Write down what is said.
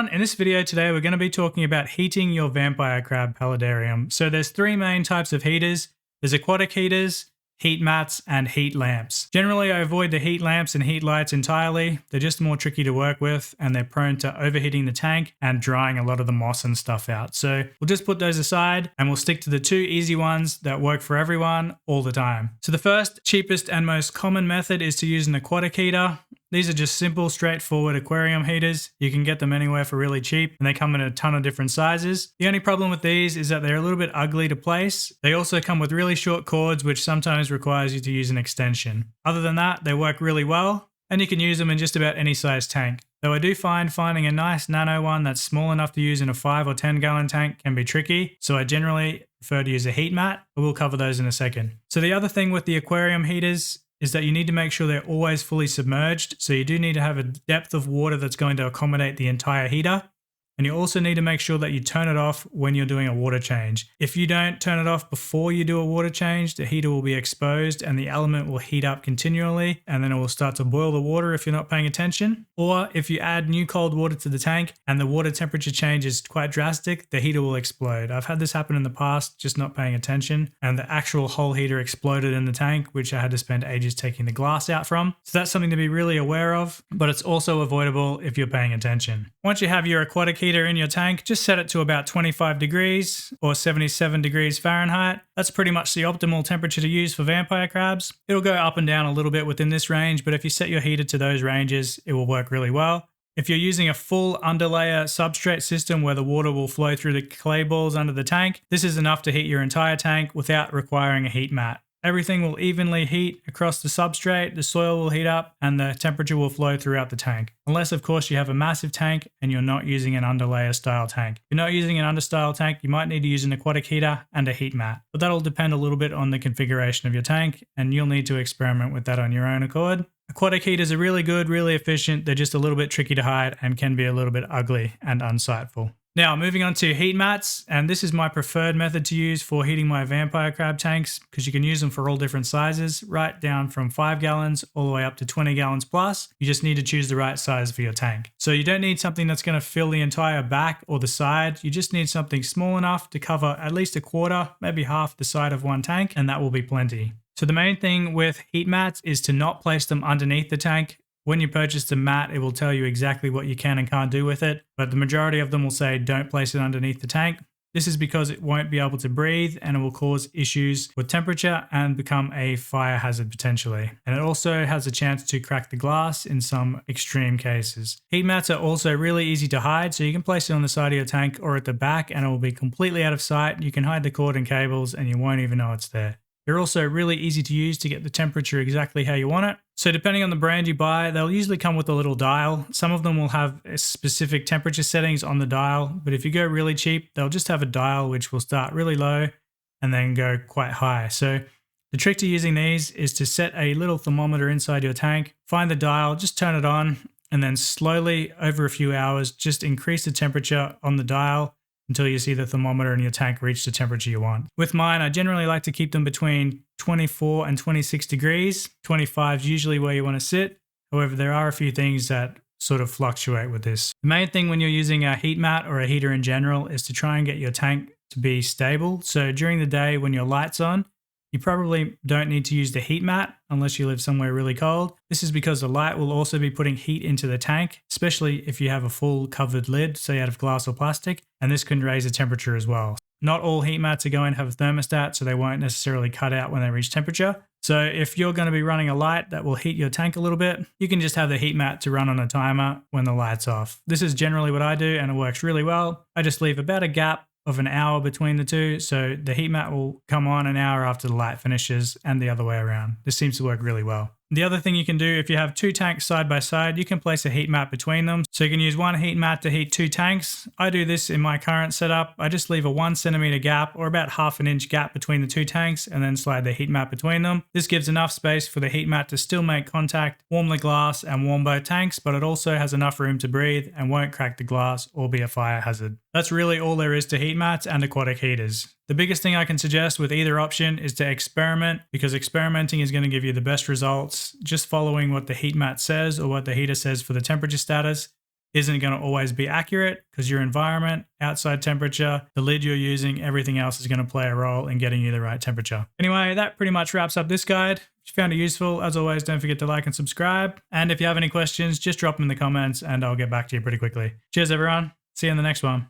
everyone, in this video today we're going to be talking about heating your vampire crab paludarium. So there's three main types of heaters. There's aquatic heaters, heat mats, and heat lamps. Generally I avoid the heat lamps and heat lights entirely. They're just more tricky to work with and they're prone to overheating the tank and drying a lot of the moss and stuff out. So we'll just put those aside and we'll stick to the two easy ones that work for everyone all the time. So the first, cheapest and most common method is to use an aquatic heater. These are just simple, straightforward aquarium heaters. You can get them anywhere for really cheap and they come in a ton of different sizes. The only problem with these is that they're a little bit ugly to place. They also come with really short cords, which sometimes requires you to use an extension. Other than that, they work really well and you can use them in just about any size tank. Though I do find finding a nice nano one that's small enough to use in a 5 or 10 gallon tank can be tricky. So I generally prefer to use a heat mat, but we'll cover those in a second. So the other thing with the aquarium heaters is that you need to make sure they're always fully submerged. So you do need to have a depth of water that's going to accommodate the entire heater. And you also need to make sure that you turn it off when you're doing a water change. If you don't turn it off before you do a water change, the heater will be exposed and the element will heat up continually and then it will start to boil the water if you're not paying attention. Or if you add new cold water to the tank and the water temperature change is quite drastic, the heater will explode. I've had this happen in the past, just not paying attention, and the actual whole heater exploded in the tank, which I had to spend ages taking the glass out from. So that's something to be really aware of, but it's also avoidable if you're paying attention. Once you have your aquatic heater in your tank, just set it to about 25 degrees or 77 degrees Fahrenheit. That's pretty much the optimal temperature to use for vampire crabs. It'll go up and down a little bit within this range, but if you set your heater to those ranges, it will work really well. If you're using a full underlayer substrate system where the water will flow through the clay balls under the tank, this is enough to heat your entire tank without requiring a heat mat. Everything will evenly heat across the substrate, the soil will heat up, and the temperature will flow throughout the tank. Unless, of course, you have a massive tank and you're not using an underlayer style tank. If you're not using an understyle tank, you might need to use an aquatic heater and a heat mat. But that'll depend a little bit on the configuration of your tank, and you'll need to experiment with that on your own accord. Aquatic heaters are really good, really efficient. They're just a little bit tricky to hide and can be a little bit ugly and unsightful. Now, moving on to heat mats, and this is my preferred method to use for heating my vampire crab tanks because you can use them for all different sizes, right down from 5 gallons all the way up to 20 gallons plus. You just need to choose the right size for your tank. So you don't need something that's going to fill the entire back or the side. You just need something small enough to cover at least a quarter, maybe half the side of one tank, and that will be plenty. So the main thing with heat mats is to not place them underneath the tank. When you purchase the mat, it will tell you exactly what you can and can't do with it, but the majority of them will say don't place it underneath the tank. This is because it won't be able to breathe and it will cause issues with temperature and become a fire hazard potentially. And it also has a chance to crack the glass in some extreme cases. Heat mats are also really easy to hide, so you can place it on the side of your tank or at the back and it will be completely out of sight. You can hide the cord and cables and you won't even know it's there. They're also really easy to use to get the temperature exactly how you want it. So depending on the brand you buy, they'll usually come with a little dial. Some of them will have specific temperature settings on the dial, but if you go really cheap, they'll just have a dial which will start really low and then go quite high. So the trick to using these is to set a little thermometer inside your tank, find the dial, just turn it on, and then slowly over a few hours, just increase the temperature on the dial until you see the thermometer in your tank reach the temperature you want. With mine, I generally like to keep them between 24 and 26 degrees. 25 is usually where you want to sit. However, there are a few things that sort of fluctuate with this. The main thing when you're using a heat mat or a heater in general is to try and get your tank to be stable. So during the day when your light's on, you probably don't need to use the heat mat unless you live somewhere really cold. This is because the light will also be putting heat into the tank, especially if you have a full covered lid, say out of glass or plastic, and this can raise the temperature as well. Not all heat mats are going to have a thermostat, so they won't necessarily cut out when they reach temperature. So if you're going to be running a light that will heat your tank a little bit, you can just have the heat mat to run on a timer when the light's off. This is generally what I do and it works really well. I just leave about a gap of an hour between the two, so the heat mat will come on an hour after the light finishes and the other way around. This seems to work really well. The other thing you can do, if you have two tanks side by side, you can place a heat mat between them. So you can use one heat mat to heat two tanks. I do this in my current setup. I just leave a 1 centimeter gap or about ½ inch gap between the two tanks and then slide the heat mat between them. This gives enough space for the heat mat to still make contact, warm the glass and warm both tanks, but it also has enough room to breathe and won't crack the glass or be a fire hazard. That's really all there is to heat mats and aquatic heaters. The biggest thing I can suggest with either option is to experiment, because experimenting is going to give you the best results. Just following what the heat mat says or what the heater says for the temperature status isn't going to always be accurate because your environment, outside temperature, the lid you're using, everything else is going to play a role in getting you the right temperature. Anyway, that pretty much wraps up this guide. If you found it useful, as always, don't forget to like and subscribe. And if you have any questions, just drop them in the comments and I'll get back to you pretty quickly. Cheers, everyone. See you in the next one.